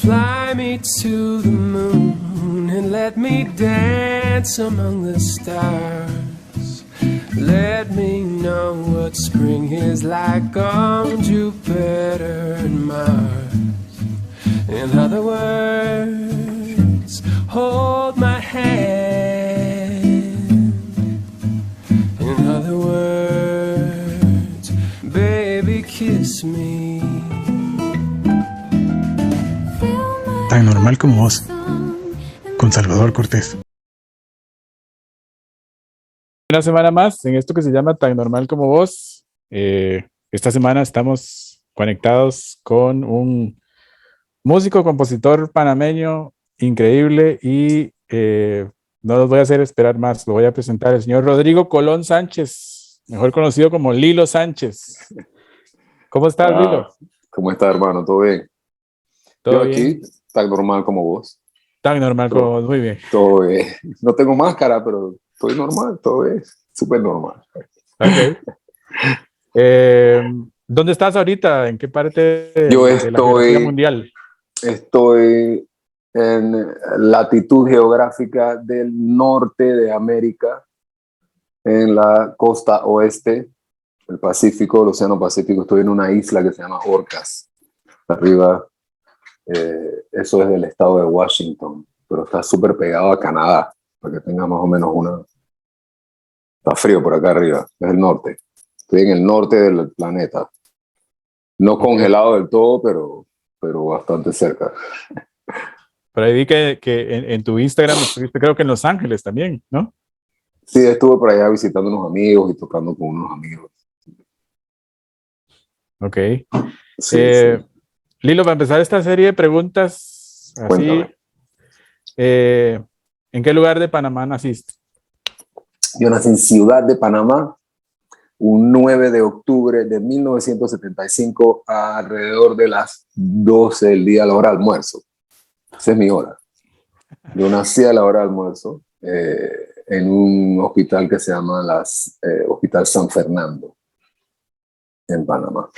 Fly me to the moon and let me dance among the stars. Let me know what spring is like on Jupiter and Mars. In other words, hold my hand. In other words, baby, kiss me. Tan normal como vos, con Salvador Cortés. Una semana más en esto que se llama Tan normal como vos. Esta semana estamos conectados con un músico, compositor panameño increíble y no los voy a hacer esperar más. Lo voy a presentar, el señor Rodrigo Colón Sánchez, mejor conocido como Lilo Sánchez. ¿Cómo estás, Lilo? ¿Cómo estás, hermano? ¿Todo bien? ¿Todo Yo bien? aquí, tan normal como vos. Tan normal como vos, muy bien. Todo bien. No tengo máscara, pero estoy normal, todo es súper normal. Ok. ¿Dónde estás ahorita? ¿En qué parte de la geografía mundial? Estoy en latitud geográfica del norte de América, en la costa oeste del Pacífico, el Océano Pacífico. Estoy en una isla que se llama Orcas, arriba. Eso es del estado de Washington, pero está súper pegado a Canadá, para que tenga más o menos una... Está frío por acá arriba, es el norte. Estoy en el norte del planeta. No congelado del todo, pero bastante cerca. Por ahí vi que en tu Instagram estuviste, creo que en Los Ángeles también, ¿no? Sí, estuve por allá visitando unos amigos y tocando con unos amigos. Ok. Sí. Lilo, para empezar esta serie de preguntas, así, Cuéntame. ¿en qué lugar de Panamá naciste? Yo nací en Ciudad de Panamá, un 9 de octubre de 1975, alrededor de las 12 del día, a la hora de almuerzo. Esa es mi hora. Yo nací a la hora de almuerzo en un hospital que se llama Hospital San Fernando, en Panamá.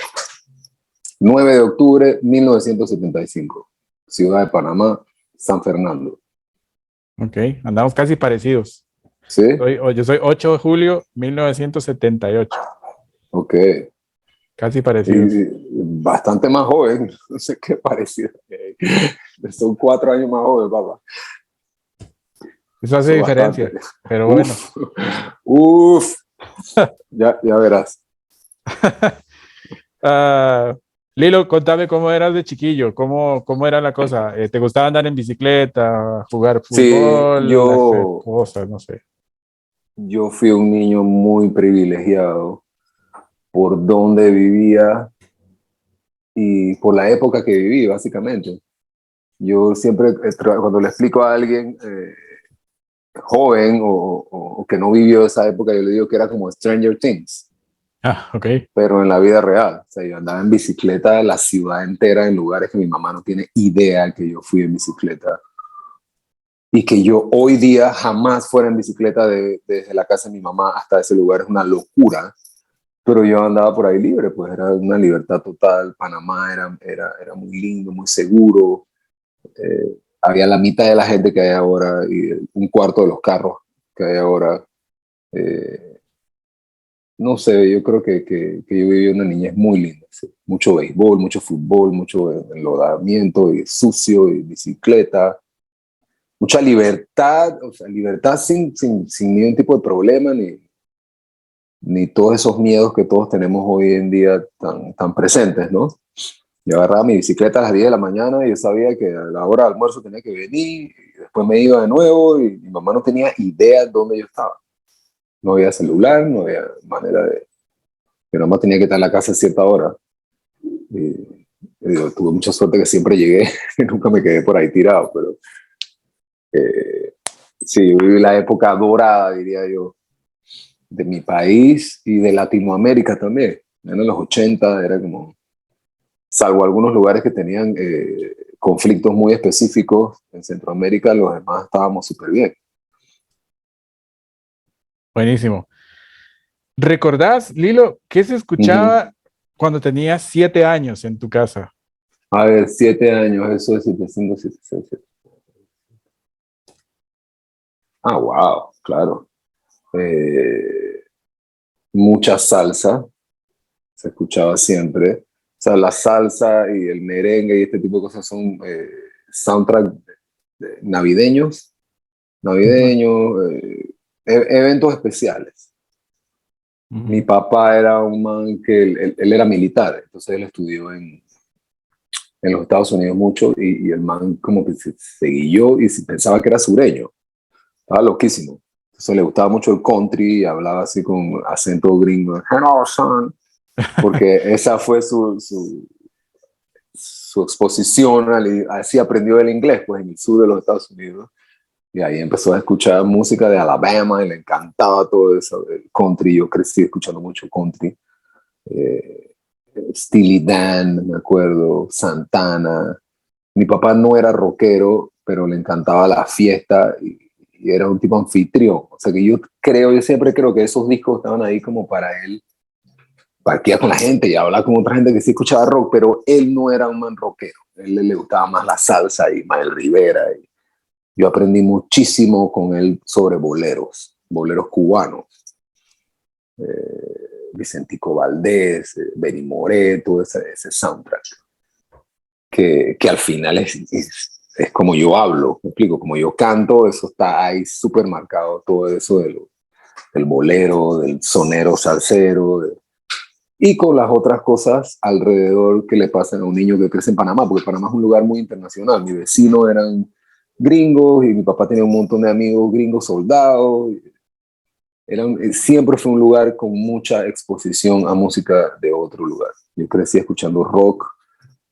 9 de octubre 1975, Ciudad de Panamá, San Fernando. Ok, andamos casi parecidos. ¿Sí? Yo soy 8 de julio 1978. Ok. Casi parecidos. Y bastante más joven, no sé qué parecido. Son 4 años más joven, papá. Eso hace diferencia, Bastante. pero bueno. Uf. Ya verás. Lilo, contame cómo eras de chiquillo, cómo era la cosa. ¿Te gustaba andar en bicicleta, jugar Sí, fútbol, hacer cosas, no sé? Yo fui un niño muy privilegiado por donde vivía y por la época que viví, básicamente. Yo siempre, cuando le explico a alguien joven o que no vivió esa época, yo le digo que era como Stranger Things. Ok. Pero en la vida real. O sea, yo andaba en bicicleta la ciudad entera en lugares que mi mamá no tiene idea que yo fui en bicicleta. Y que yo hoy día jamás fuera en bicicleta desde la casa de mi mamá hasta ese lugar es una locura. Pero yo andaba por ahí libre, pues era una libertad total. Panamá era muy lindo, muy seguro. Había la mitad de la gente que hay ahora y un cuarto de los carros que hay ahora. No sé, yo creo que yo viví una niñez muy linda. ¿Sí? Mucho béisbol, mucho fútbol, mucho enlodamiento y sucio y bicicleta. Mucha libertad, o sea, libertad sin ningún tipo de problema ni todos esos miedos que todos tenemos hoy en día tan presentes, ¿no? Yo agarraba mi bicicleta a las 10 de la mañana y yo sabía que a la hora de almuerzo tenía que venir y después me iba de nuevo y mi mamá no tenía idea de dónde yo estaba. No había celular, no había manera de... Mi mamá tenía que estar en la casa a cierta hora. Y digo, tuve mucha suerte que siempre llegué y nunca me quedé por ahí tirado, pero sí, viví la época dorada, diría yo, de mi país y de Latinoamérica también. En los 80 era como, salvo algunos lugares que tenían conflictos muy específicos en Centroamérica, los demás estábamos súper bien. Buenísimo. ¿Recordás, Lilo, qué se escuchaba cuando tenías 7 años en tu casa? A ver, 7 años, eso es 75, 76. Ah, wow, claro. Eh, Mucha salsa, se escuchaba siempre. O sea, la salsa y el merengue y este tipo de cosas son soundtrack navideños, eventos especiales. Mi papá era un man que él era militar, entonces él estudió en los Estados Unidos mucho y el man como que se guilló y pensaba que era sureño. Estaba loquísimo. Entonces le gustaba mucho el country y hablaba así con acento gringo. Hello, son. Porque esa fue su exposición, así aprendió el inglés, pues en el sur de los Estados Unidos. Y ahí empezó a escuchar música de Alabama y le encantaba todo eso, el country. Yo crecí escuchando mucho country. Eh, Steely Dan, me acuerdo, Santana. Mi papá no era rockero, pero le encantaba la fiesta y era un tipo anfitrión. O sea que yo siempre creo que esos discos estaban ahí como para él parquear con la gente y hablar con otra gente que sí escuchaba rock, pero él no era un man rockero. A él le gustaba más la salsa y Mael Rivera. Y yo aprendí muchísimo con él sobre boleros cubanos. Vicentico Valdés, Benny Moré, todo ese soundtrack. Que al final es como yo hablo, me explico, como yo canto, eso está ahí súper marcado, todo eso del bolero, del sonero salsero, y con las otras cosas alrededor que le pasan a un niño que crece en Panamá, porque Panamá es un lugar muy internacional. Mi vecino eran gringos y mi papá tenía un montón de amigos gringos soldados. Siempre fue un lugar con mucha exposición a música de otro lugar. Yo crecí escuchando rock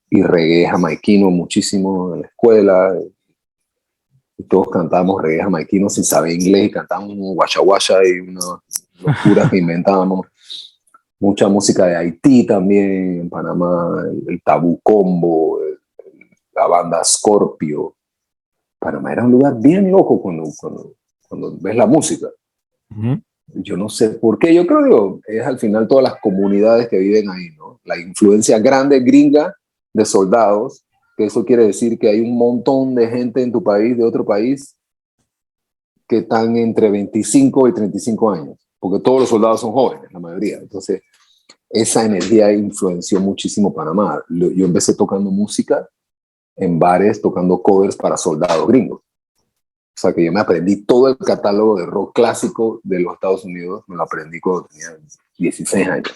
y reggae jamaiquino muchísimo en la escuela. Y todos cantábamos reggae jamaiquino sin saber inglés y cantábamos guacha guacha y unas locuras que inventábamos. Mucha música de Haití también, en Panamá, el Tabú Combo, la banda Scorpio. Panamá era un lugar bien loco cuando ves la música. Yo no sé por qué, yo creo que es al final todas las comunidades que viven ahí, ¿no? La influencia grande gringa de soldados, que eso quiere decir que hay un montón de gente en tu país, de otro país, que están entre 25 y 35 años, porque todos los soldados son jóvenes, la mayoría. Entonces, esa energía influenció muchísimo Panamá. Yo empecé tocando música en bares, tocando covers para soldados gringos. O sea que yo me aprendí todo el catálogo de rock clásico de los Estados Unidos, me lo aprendí cuando tenía 16 años.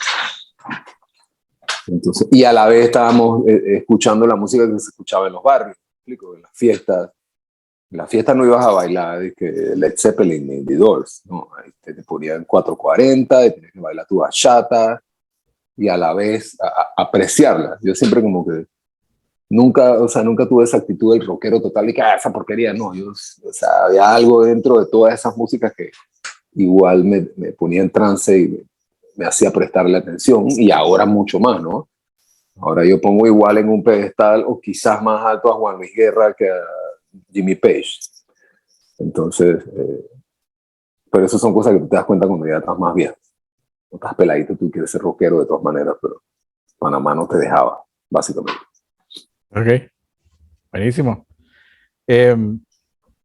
Entonces, y a la vez estábamos escuchando la música que se escuchaba en los barrios, en las fiestas. En las fiestas no ibas a bailar que Led Zeppelin ni The Doors, no, ahí te ponían 440 y tenías que bailar tu bachata y a la vez apreciarla. Yo siempre como que nunca tuve esa actitud del rockero total y que esa porquería, no, había algo dentro de todas esas músicas que igual me ponía en trance y me hacía prestarle atención y ahora mucho más, ¿no? Ahora yo pongo igual en un pedestal o quizás más alto a Juan Luis Guerra que a Jimmy Page. Entonces, pero eso son cosas que tú te das cuenta cuando ya estás más viejo. No estás peladito, tú quieres ser rockero de todas maneras, pero Panamá no te dejaba, básicamente. Ok, buenísimo.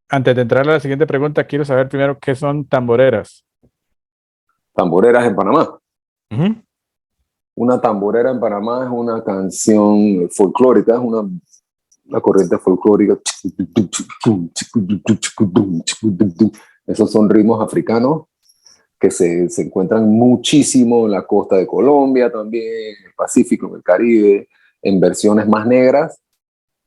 Antes de entrar a la siguiente pregunta, quiero saber primero qué son tamboreras. Tamboreras en Panamá. Una tamborera en Panamá es una canción folclórica, es una corriente folclórica. Esos son ritmos africanos que se encuentran muchísimo en la costa de Colombia también, en el Pacífico, en el Caribe, en versiones más negras,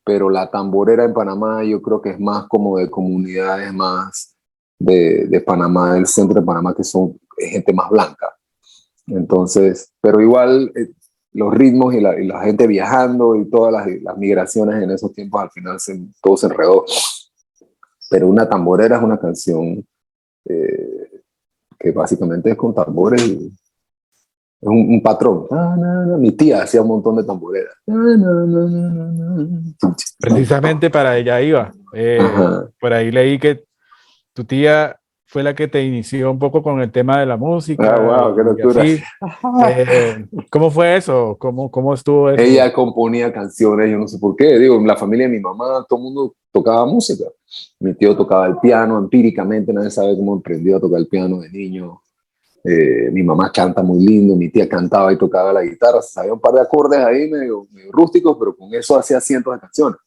pero la tamborera en Panamá yo creo que es más como de comunidades más de Panamá, del centro de Panamá, que son gente más blanca. Entonces, pero igual los ritmos y la gente viajando y todas las migraciones en esos tiempos, al final todo se enredó. Pero una tamborera es una canción que básicamente es con tambores. Es un patrón. Mi tía hacía un montón de tamboreras. Precisamente para ella iba. Por ahí leí que tu tía fue la que te inició un poco con el tema de la música. Wow, qué y locura. así. ¿Cómo fue eso? ¿Cómo estuvo eso? Ella componía canciones, yo no sé por qué. Digo, en la familia de mi mamá, todo el mundo tocaba música. Mi tío tocaba el piano empíricamente, nadie sabe cómo aprendió a tocar el piano de niño. Mi mamá canta muy lindo, mi tía cantaba y tocaba la guitarra. Se sabía un par de acordes ahí medio rústicos, pero con eso hacía cientos de canciones.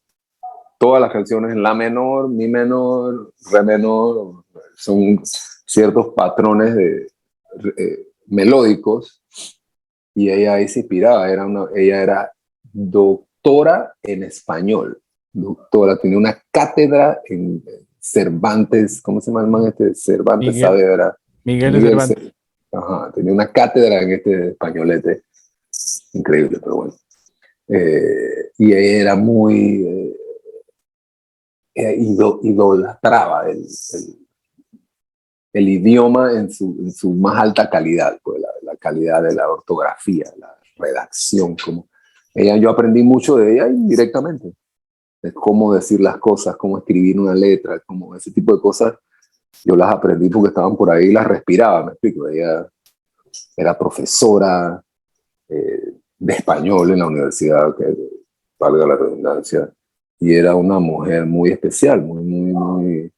Todas las canciones en la menor, mi menor, re menor, son ciertos patrones melódicos, y ella ahí se inspiraba. Ella era doctora en español, doctora, tenía una cátedra en Cervantes. ¿Cómo se llama el man este? Cervantes Miguel, Saavedra. Miguel de Cervantes. Ajá, tenía una cátedra en este españolete, increíble, pero bueno. Y ella era muy... idolatraba el idioma en su más alta calidad, pues la calidad de la ortografía, la redacción. Yo aprendí mucho de ella indirectamente, de cómo decir las cosas, cómo escribir una letra, cómo ese tipo de cosas. Yo las aprendí porque estaban por ahí y las respiraba, me explico. Ella era profesora de español en la universidad, que valga la redundancia, y era una mujer muy especial, muy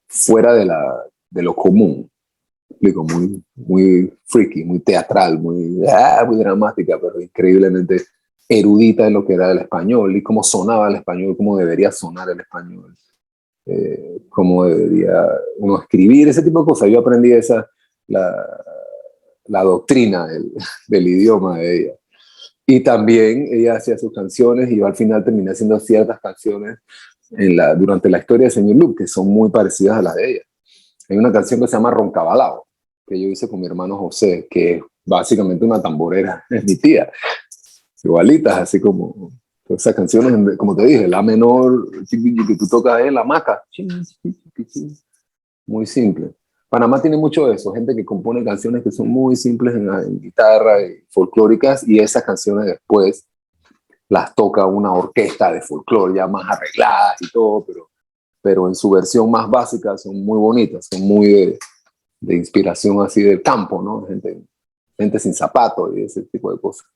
fuera de lo común. Explico, muy freaky, muy teatral, muy dramática, pero increíblemente erudita en lo que era el español y cómo sonaba el español, cómo debería sonar el español, cómo debería uno escribir, ese tipo de cosas. Yo aprendí la doctrina del idioma de ella. Y también ella hacía sus canciones, y yo al final terminé haciendo ciertas canciones durante la historia de Señor Luke, que son muy parecidas a las de ella. Hay una canción que se llama Roncabalao, que yo hice con mi hermano José, que es básicamente una tamborera, es mi tía. Igualitas, así como esas canciones, como te dije, la menor, que tú tocas en la maca. Muy simple. Panamá tiene mucho de eso, gente que compone canciones que son muy simples en guitarra y folclóricas, y esas canciones después las toca una orquesta de folclore ya más arregladas y todo, pero en su versión más básica son muy bonitas, son muy de inspiración así del campo, ¿no? Gente sin zapatos y ese tipo de cosas.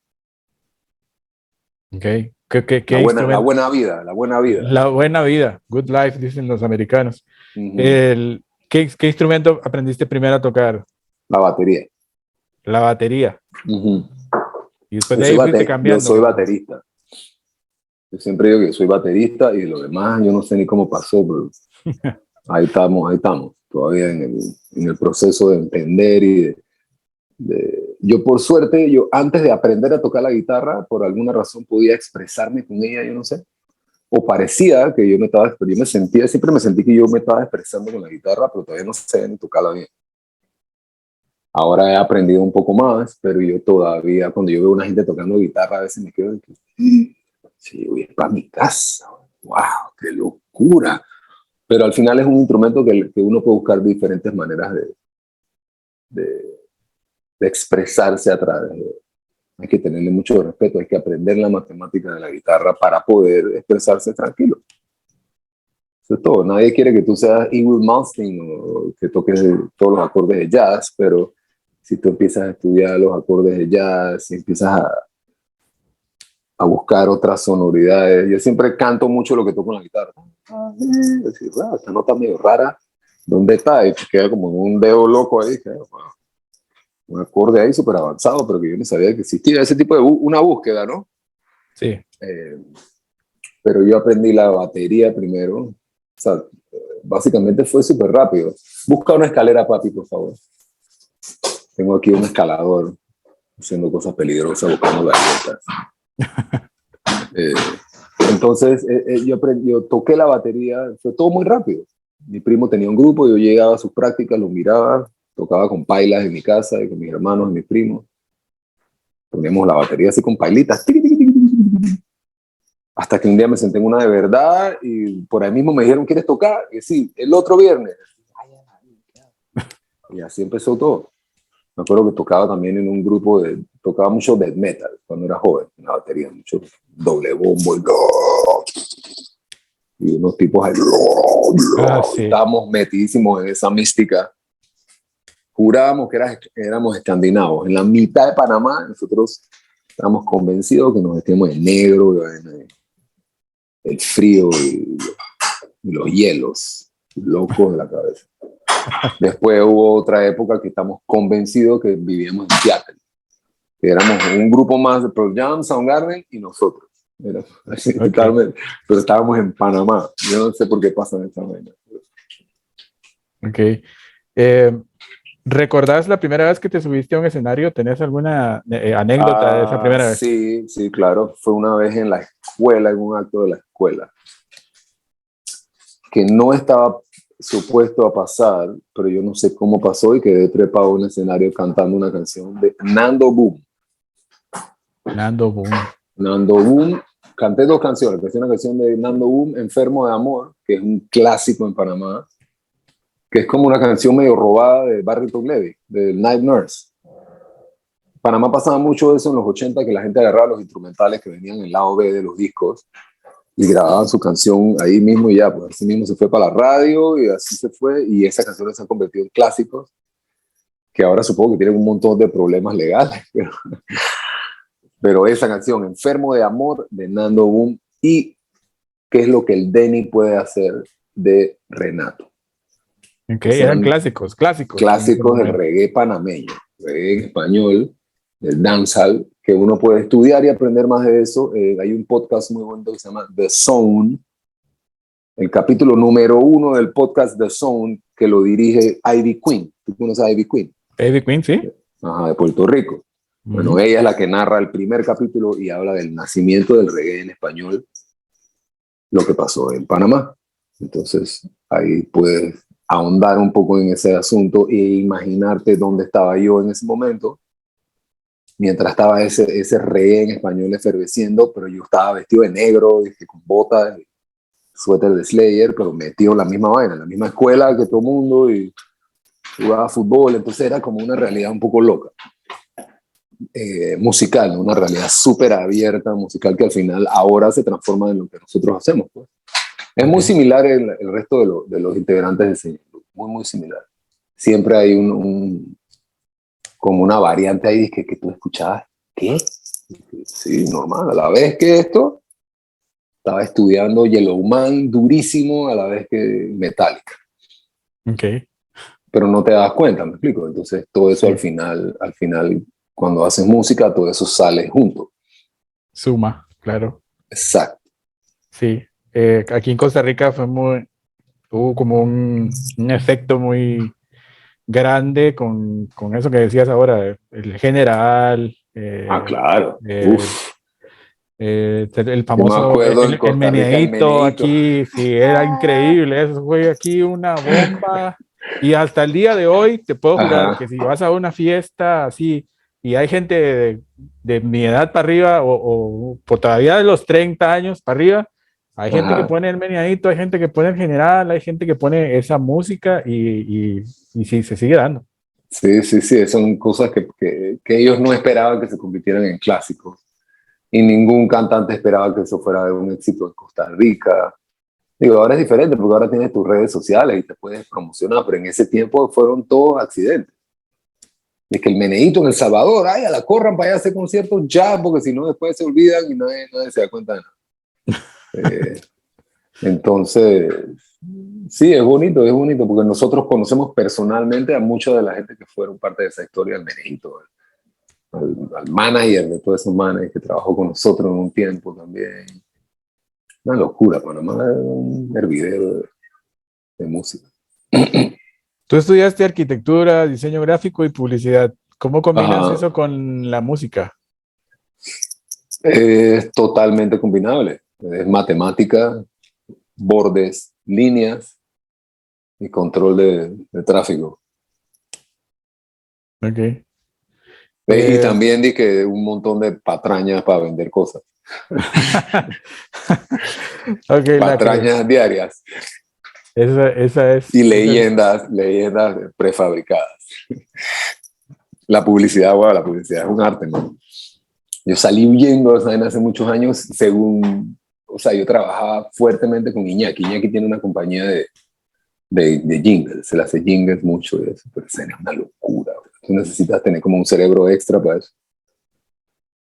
Ok. ¿Qué La buena vida, la buena vida. La buena vida, good life, dicen los americanos. Uh-huh. ¿Qué instrumento aprendiste primero a tocar? La batería. La batería. Uh-huh. Y después de ahí fuiste cambiando. Yo soy baterista. Yo siempre digo que soy baterista, y lo demás yo no sé ni cómo pasó, pero ahí estamos, todavía en el proceso de entender y yo por suerte, antes de aprender a tocar la guitarra, por alguna razón podía expresarme con ella, yo no sé, o parecía que siempre me sentí que yo me estaba expresando con la guitarra, pero todavía no sé ni tocarla bien. Ahora he aprendido un poco más, pero yo todavía, cuando yo veo a una gente tocando guitarra, a veces me quedo sí, voy para mi casa, wow, qué locura. Pero al final es un instrumento que uno puede buscar diferentes maneras de expresarse a través de. Hay que tenerle mucho respeto, hay que aprender la matemática de la guitarra para poder expresarse tranquilo. Eso es todo. Nadie quiere que tú seas Ingrid Malmsteen o que toques todos los acordes de jazz, pero si tú empiezas a estudiar los acordes de jazz y empiezas a buscar otras sonoridades. Yo siempre canto mucho lo que toco en la guitarra. Decir, wow, esta nota medio rara, ¿dónde está? Y queda como un dedo loco ahí. Un acorde ahí súper avanzado, pero que yo no sabía que existía ese tipo de una búsqueda, ¿no? Sí. Pero yo aprendí la batería primero. O sea, básicamente fue súper rápido. Busca una escalera, papi, por favor. Tengo aquí un escalador haciendo cosas peligrosas, buscando galletas. Entonces, yo toqué la batería, fue todo muy rápido. Mi primo tenía un grupo, yo llegaba a sus prácticas, los miraba, tocaba con pailas en mi casa y con mis hermanos y mis primos. Poníamos la batería así con pailitas. Hasta que un día me senté en una de verdad y por ahí mismo me dijeron, ¿quieres tocar? Y sí, el otro viernes. Y así empezó todo. Me acuerdo que tocaba también en un grupo tocaba mucho death metal cuando era joven, en la batería, mucho doble bombo y unos tipos ahí. Sí. Estábamos metidísimos en esa mística jurábamos que éramos escandinavos. En la mitad de Panamá, nosotros estábamos convencidos que nos vestíamos de negro, el frío y los hielos, locos de la cabeza. Después hubo otra época que estamos convencidos que vivíamos en Seattle. Que éramos un grupo más de Pearl Jam, Soundgarden y nosotros. Así, okay. Pero estábamos en Panamá. Yo no sé por qué pasan esta vaina. Ok. ¿Recordás la primera vez que te subiste a un escenario? ¿Tenés alguna anécdota de esa primera vez? Sí, claro. Fue una vez en la escuela, en un acto de la escuela, que no estaba supuesto a pasar, pero yo no sé cómo pasó y quedé trepado en un escenario cantando una canción de Nando Boom. Nando Boom. Canté 2 canciones. Canté una canción de Nando Boom, Enfermo de Amor, que es un clásico en Panamá, que es como una canción medio robada de Barry Levy, del Night Nurse. En Panamá pasaba mucho eso en los 80, que la gente agarraba los instrumentales que venían en el lado B de los discos y grababan su canción ahí mismo y ya, pues así mismo se fue para la radio y así se fue, y esas canciones se han convertido en clásicos, que ahora supongo que tienen un montón de problemas legales, pero esa canción, Enfermo de Amor, de Nando Boom, y qué es lo que el Denny puede hacer, de Renato. Okay, eran clásicos. Clásicos del reggae panameño, reggae en español, del dancehall, que uno puede estudiar y aprender más de eso. Hay un podcast muy bonito que se llama The Zone, el capítulo número 1 del podcast The Zone, que lo dirige Ivy Queen. ¿Tú conoces a Ivy Queen? Ivy Queen, sí. Ajá, de Puerto Rico. Bueno, ella es la que narra el primer capítulo y habla del nacimiento del reggae en español, lo que pasó en Panamá. Entonces, ahí puedes ahondar un poco en ese asunto e imaginarte dónde estaba yo en ese momento, mientras estaba ese reggae en español efervesciendo, pero yo estaba vestido de negro, con botas, suéter de Slayer, pero metido en la misma vaina, en la misma escuela que todo el mundo, y jugaba fútbol. Entonces era como una realidad un poco loca. Musical, ¿no? Una realidad súper abierta, musical, que al final ahora se transforma en lo que nosotros hacemos, pues. Es muy similar el resto de los integrantes de ese grupo, muy similar. Siempre hay como una variante ahí que tú escuchabas. ¿Qué? Sí, normal. A la vez que esto, estaba estudiando Yellowman durísimo, a la vez que Metallica. Okay. Pero no te das cuenta, ¿me explico? Entonces todo eso al final, cuando haces música, todo eso sale junto. Suma, claro. Exacto. Sí. Aquí en Costa Rica hubo como un efecto muy grande con eso que decías ahora, el general. Claro. El famoso, el meneadito aquí, sí, era increíble. Eso fue aquí una bomba. Y hasta el día de hoy te puedo jurar que si vas a una fiesta así y hay gente de mi edad para arriba o por todavía de los 30 años para arriba, hay gente que pone el meneadito, hay gente que pone el general, hay gente que pone esa música y sí, se sigue dando. Sí, son cosas que ellos no esperaban que se convirtieran en clásicos, y ningún cantante esperaba que eso fuera un éxito en Costa Rica. Digo, ahora es diferente porque ahora tienes tus redes sociales y te puedes promocionar, pero en ese tiempo fueron todos accidentes. Es que el meneíto en El Salvador, ay, a la corran para allá a hacer conciertos ya, porque si no después se olvidan y nadie se da cuenta de nada. Entonces, sí, es bonito porque nosotros conocemos personalmente a mucha de la gente que fueron parte de esa historia del meneíto, al manager de todos esos managers que trabajó con nosotros en un tiempo también. Una locura, Panamá es un hervidero de música. Tú estudiaste arquitectura, diseño gráfico y publicidad. ¿Cómo combinas eso con la música? Es totalmente combinable. Es matemática, bordes, líneas y control de tráfico. Ok. Y también di que un montón de patrañas para vender cosas. Okay, patrañas diarias. Esa es. Y leyendas prefabricadas. La publicidad es un arte, ¿no? Yo salí huyendo de esa vaina hace muchos años, yo trabajaba fuertemente con Iñaki. Iñaki tiene una compañía de jingles, se le hace jingles mucho y eso, pero es una locura. Tú necesitas tener como un cerebro extra para eso.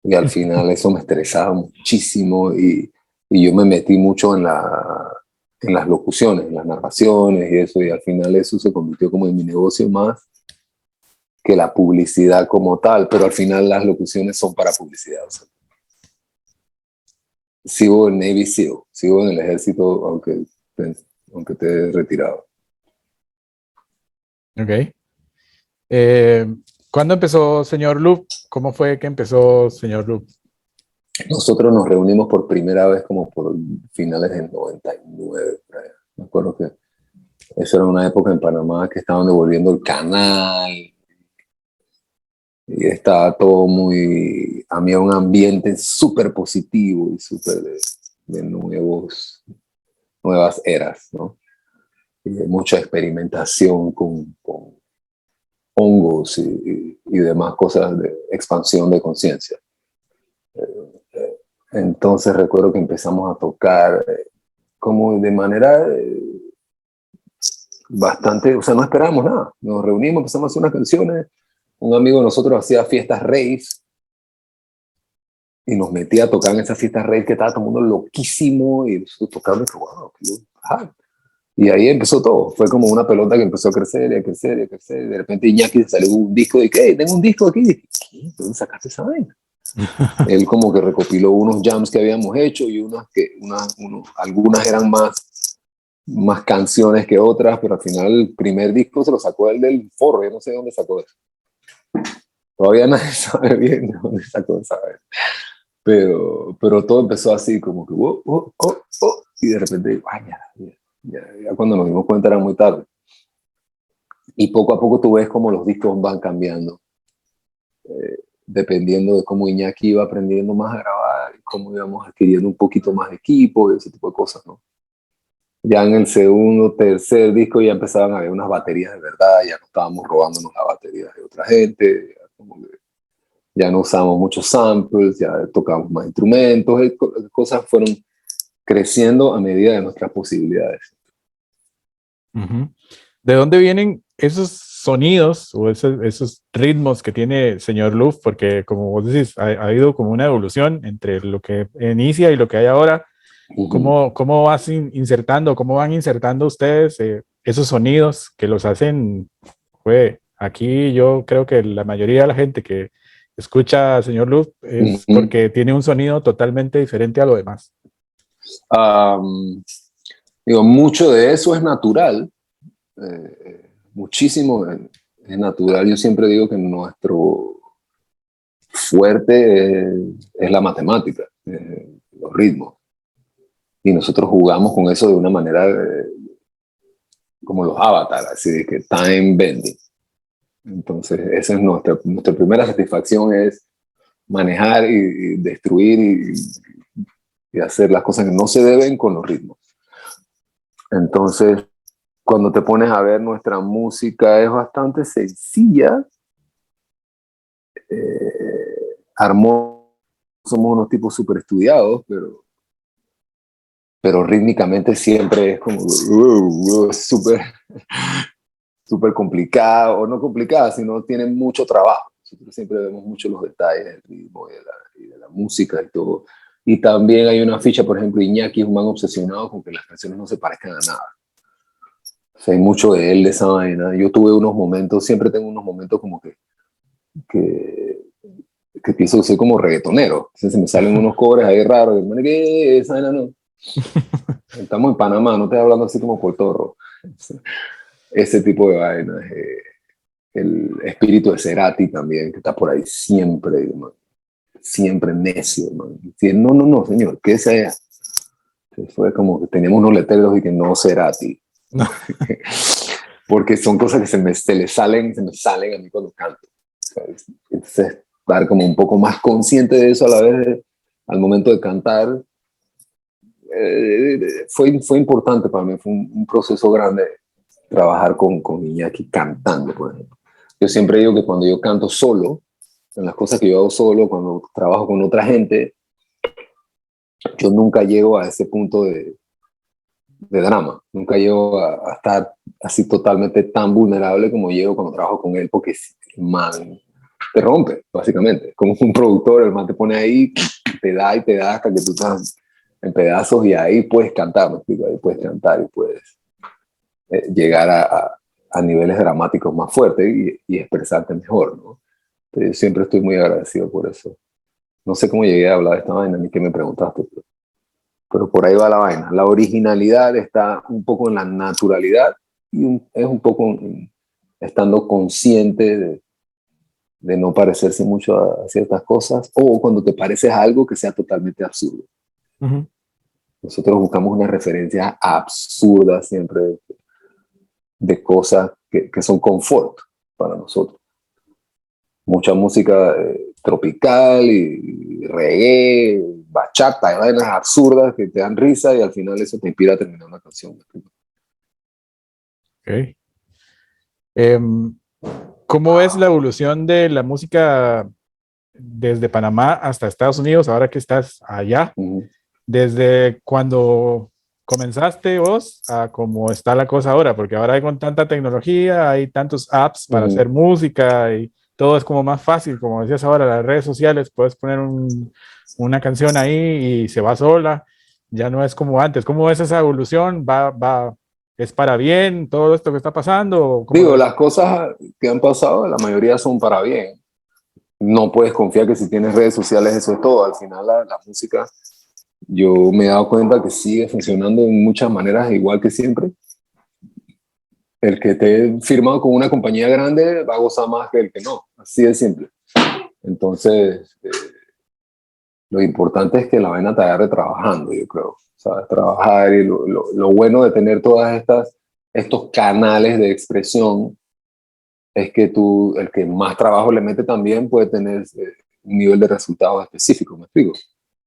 Y al final eso me estresaba muchísimo y yo me metí mucho en las locuciones, en las narraciones y eso, y al final eso se convirtió como en mi negocio más que la publicidad como tal, pero al final las locuciones son para publicidad. O sea, sigo en Navy SEAL, sigo en el ejército, aunque te he retirado. Ok. ¿Cuándo empezó Señor Loop? ¿Cómo fue que empezó Señor Loop? Nosotros nos reunimos por primera vez como por finales del 99. Me acuerdo que eso era una época en Panamá que estaban devolviendo el canal y estaba todo muy, había un ambiente súper positivo y súper de nuevas eras, ¿no? Y de mucha experimentación con hongos y demás cosas de expansión de conciencia. Entonces recuerdo que empezamos a tocar como de manera bastante, o sea, no esperábamos nada. Nos reunimos, empezamos a hacer unas canciones. Un amigo de nosotros hacía fiestas raves y nos metía a tocar en esas fiestas raves que estaba todo el mundo loquísimo y nosotros tocando y wow, y ahí empezó todo. Fue como una pelota que empezó a crecer y a crecer y a crecer. Y de repente Iñaki salió un disco de que, hey, tengo un disco aquí. Y dije, ¿qué? ¿De dónde sacaste esa vaina? Él como que recopiló unos jams que habíamos hecho y algunas eran más canciones que otras, pero al final el primer disco se lo sacó él del forro. Yo no sé de dónde sacó eso. Todavía nadie sabe bien de dónde sacó esa vaina. Pero todo empezó así como que y de repente ya cuando nos dimos cuenta era muy tarde. Y poco a poco tú ves cómo los discos van cambiando, dependiendo de cómo Iñaki iba aprendiendo más a grabar, y cómo íbamos adquiriendo un poquito más de equipo y ese tipo de cosas, ¿no? Ya en el segundo, tercer disco ya empezaban a haber unas baterías de verdad, ya no estábamos robándonos las baterías de otra gente, ya no usamos muchos samples, ya tocamos más instrumentos, cosas fueron creciendo a medida de nuestras posibilidades. Uh-huh. ¿De dónde vienen esos sonidos o esos ritmos que tiene Señor Loop? Porque como vos decís, ha habido como una evolución entre lo que inicia y lo que hay ahora. Uh-huh. ¿Cómo vas insertando, cómo van insertando ustedes esos sonidos que los hacen? Aquí yo creo que la mayoría de la gente que escucha a Señor Loop es Uh-huh. porque tiene un sonido totalmente diferente a lo demás. Mucho de eso es natural, muchísimo es natural. Yo siempre digo que nuestro fuerte es la matemática, los ritmos. Y nosotros jugamos con eso de una manera como los avatars, así de que time bending. Entonces, esa es nuestra primera satisfacción, es manejar y destruir y hacer las cosas que no se deben con los ritmos. Entonces, cuando te pones a ver, nuestra música es bastante sencilla. Somos unos tipos súper estudiados, pero rítmicamente siempre es como súper súper complicada, o no complicada, sino tiene mucho trabajo. Nosotros siempre vemos mucho los detalles del ritmo y de la música y todo. Y también hay una ficha, por ejemplo, Iñaki es un man obsesionado con que las canciones no se parezcan a nada. O sea, hay mucho de él, de esa vaina. Yo tuve unos momentos, siempre tengo unos momentos como que pienso que soy como reggaetonero. Entonces me salen unos cobres ahí raros. Y, ¿qué? Esa vaina no. Estamos en Panamá, no estoy hablando así como portorro. Ese tipo de vainas. El espíritu de Cerati también, que está por ahí siempre, man. Siempre necio. Man. No, señor, ¿qué sea? Fue como que teníamos unos letreros y que no Cerati. No. Porque son cosas que se me salen a mí cuando canto. ¿Sabes? Entonces, estar como un poco más consciente de eso a la vez, al momento de cantar, fue importante para mí, fue un proceso grande trabajar con Iñaki cantando, por ejemplo. Yo siempre digo que cuando yo canto solo, en las cosas que yo hago solo, cuando trabajo con otra gente, yo nunca llego a ese punto de de drama. Nunca llego a estar así totalmente tan vulnerable como llego cuando trabajo con él, porque el man te rompe, básicamente. Como un productor, el man te pone ahí, te da y te da hasta que tú estás en pedazos y ahí puedes cantar, ¿me explico? Ahí puedes cantar y puedes llegar a niveles dramáticos más fuertes y expresarte mejor, ¿no? Entonces, yo siempre estoy muy agradecido por eso. No sé cómo llegué a hablar de esta vaina, ni qué me preguntaste, pero por ahí va la vaina. La originalidad está un poco en la naturalidad y es un poco estando consciente de no parecerse mucho a ciertas cosas, o cuando te pareces a algo que sea totalmente absurdo. Ujú. Nosotros buscamos una referencia absurda siempre de cosas que son confort para nosotros. Mucha música tropical y reggae, bachata, y vainas absurdas que te dan risa y al final eso te inspira a terminar una canción. Ok. Em, ¿Cómo ves la evolución de la música desde Panamá hasta Estados Unidos, ahora que estás allá? Ujú. Desde cuando comenzaste vos a cómo está la cosa ahora, porque ahora hay con tanta tecnología, hay tantos apps para hacer Ujú. música y todo es como más fácil, como decías ahora, las redes sociales, puedes poner una canción ahí y se va sola, ya no es como antes. ¿Cómo ves esa evolución? ¿Es para bien todo esto que está pasando? ¿Cómo lo Digo, ves? las cosas que han pasado, la mayoría son para bien. No puedes confiar que si tienes redes sociales eso es todo. Al final la música, yo me he dado cuenta que sigue funcionando en muchas maneras igual que siempre. El que esté firmado con una compañía grande va a gozar más que el que no. Así de simple. Entonces, lo importante es que la vaina te agarre trabajando, yo creo. ¿Sabes? Trabajar y lo bueno de tener todas estos canales de expresión es que tú, el que más trabajo le mete también puede tener un nivel de resultados específico, ¿me explico?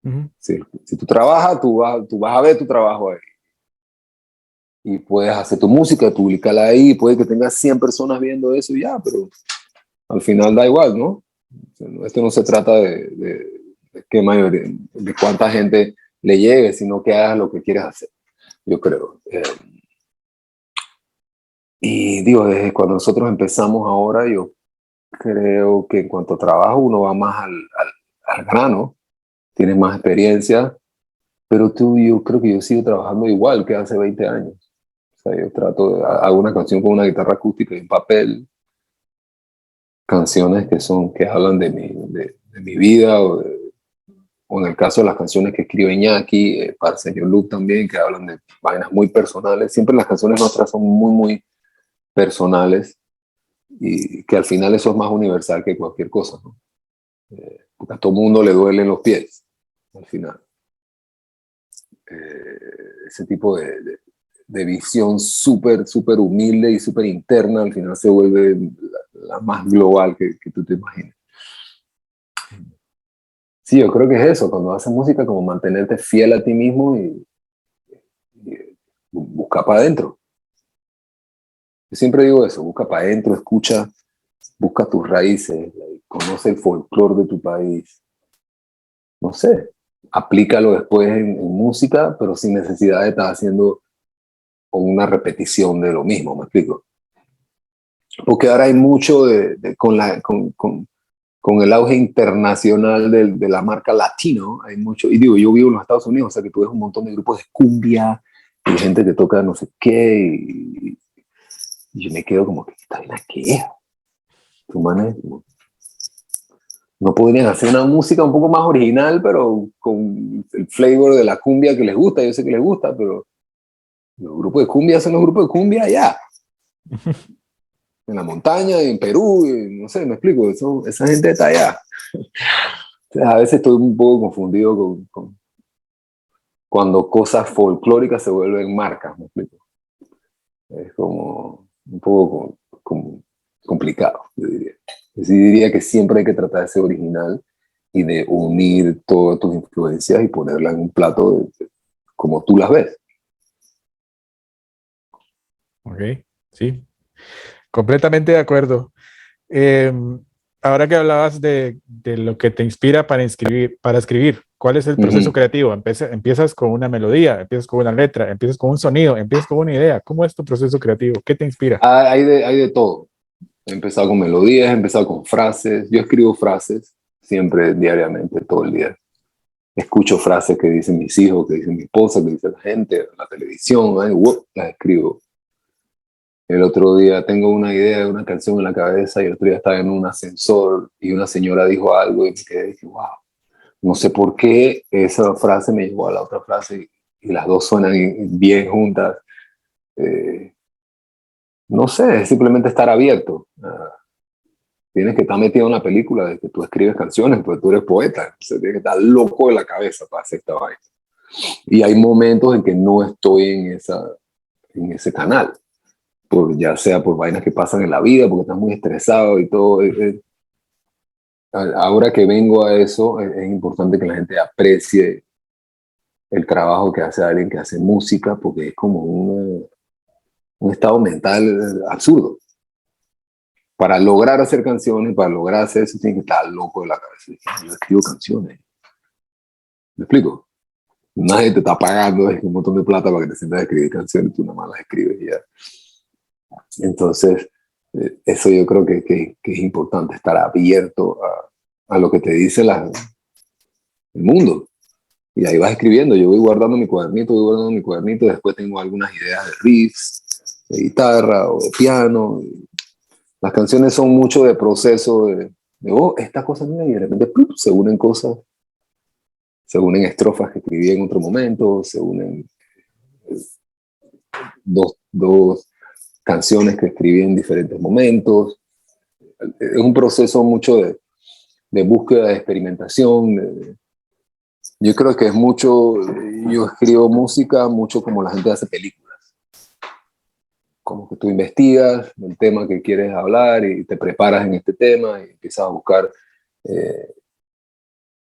Ujú. Si tú trabajas, tú vas a ver tu trabajo ahí. Y puedes hacer tu música y publicarla ahí, puede que tengas 100 personas viendo eso y ya, pero al final da igual, ¿no? Esto no se trata de qué mayoría, de cuánta gente le llegue, sino que hagas lo que quieras hacer, yo creo. Y digo, desde cuando nosotros empezamos ahora, yo creo que en cuanto a trabajo uno va más al grano, tienes más experiencia, pero yo creo que yo sigo trabajando igual que hace 20 años. O sea, yo hago una canción con una guitarra acústica y un papel, canciones que hablan de mi vida, o en el caso de las canciones que escribe Iñaki, para el señor Luke también, que hablan de vainas muy personales. Siempre las canciones nuestras son muy, muy personales y que al final eso es más universal que cualquier cosa, ¿no? Porque a todo mundo le duelen los pies, al final. Ese tipo de visión súper, súper humilde y súper interna, al final se vuelve la más global que tú te imaginas. Sí, yo creo que es eso, cuando haces música, como mantenerte fiel a ti mismo y busca para adentro. Yo siempre digo eso, busca para adentro, escucha, busca tus raíces, conoce el folclore de tu país. No sé, aplícalo después en música, pero sin necesidad de estar haciendo una repetición de lo mismo, ¿me explico? Porque ahora hay mucho con el auge internacional de la marca latino, hay mucho, y digo, yo vivo en los Estados Unidos, o sea que tú ves un montón de grupos de cumbia y gente que toca no sé qué, y yo me quedo como, ¿esta vaina qué es? Tu manes, no podrían hacer una música un poco más original, pero con el flavor de la cumbia que les gusta, yo sé que les gusta, pero los grupos de cumbia son los grupos de cumbia allá, en la montaña, en Perú, no sé, me explico, esa gente está allá. Entonces, a veces estoy un poco confundido cuando cosas folclóricas se vuelven marcas, me explico. Es como un poco complicado, yo diría. Yo sí diría que siempre hay que tratar de ser original y de unir todas tus influencias y ponerlas en un plato como tú las ves. Ok, sí, completamente de acuerdo. Eh, Ahora que hablabas de lo que te inspira para escribir, ¿Cuál es el proceso creativo? Empiezas con una melodía, empiezas con una letra, empiezas con un sonido, empiezas con una idea. ¿Cómo es tu proceso creativo? ¿Qué te inspira? Hay de todo. He empezado con melodías, he empezado con frases. Yo escribo frases siempre, diariamente, todo el día. Escucho frases que dicen mis hijos, que dicen mi esposa, que dice la gente, la televisión, las escribo. El otro día tengo una idea de una canción en la cabeza y el otro día estaba en un ascensor y una señora dijo algo y me quedé, dije, wow, no sé por qué esa frase me llevó a la otra frase y las dos suenan bien juntas. No sé, es simplemente estar abierto. Tienes que estar metido en la película de que tú escribes canciones, porque tú eres poeta. O sea, tienes que estar loco de la cabeza para hacer esta vaina. Y hay momentos en que no estoy en ese canal, ya sea por vainas que pasan en la vida, porque estás muy estresado y todo. Ahora que vengo a eso, es importante que la gente aprecie el trabajo que hace alguien que hace música, porque es como un estado mental absurdo. Para lograr hacer canciones, para lograr hacer eso, tienes que estar loco de la cabeza. Yo escribo canciones. ¿Me explico? Nadie te está pagando un montón de plata para que te sientas a escribir canciones, tú nada más las escribes y ya. Entonces, eso yo creo que es importante, estar abierto a lo que te dice el mundo. Y ahí vas escribiendo. Yo voy guardando mi cuadernito, después tengo algunas ideas de riffs, de guitarra o de piano. Las canciones son mucho de proceso, esta cosa mía, y de repente se unen cosas, se unen estrofas que escribí en otro momento, se unen dos canciones que escribí en diferentes momentos. Es un proceso mucho de búsqueda, de experimentación. Yo creo que es mucho, yo escribo música mucho como la gente hace películas. Como que tú investigas el tema que quieres hablar y te preparas en este tema y empiezas a buscar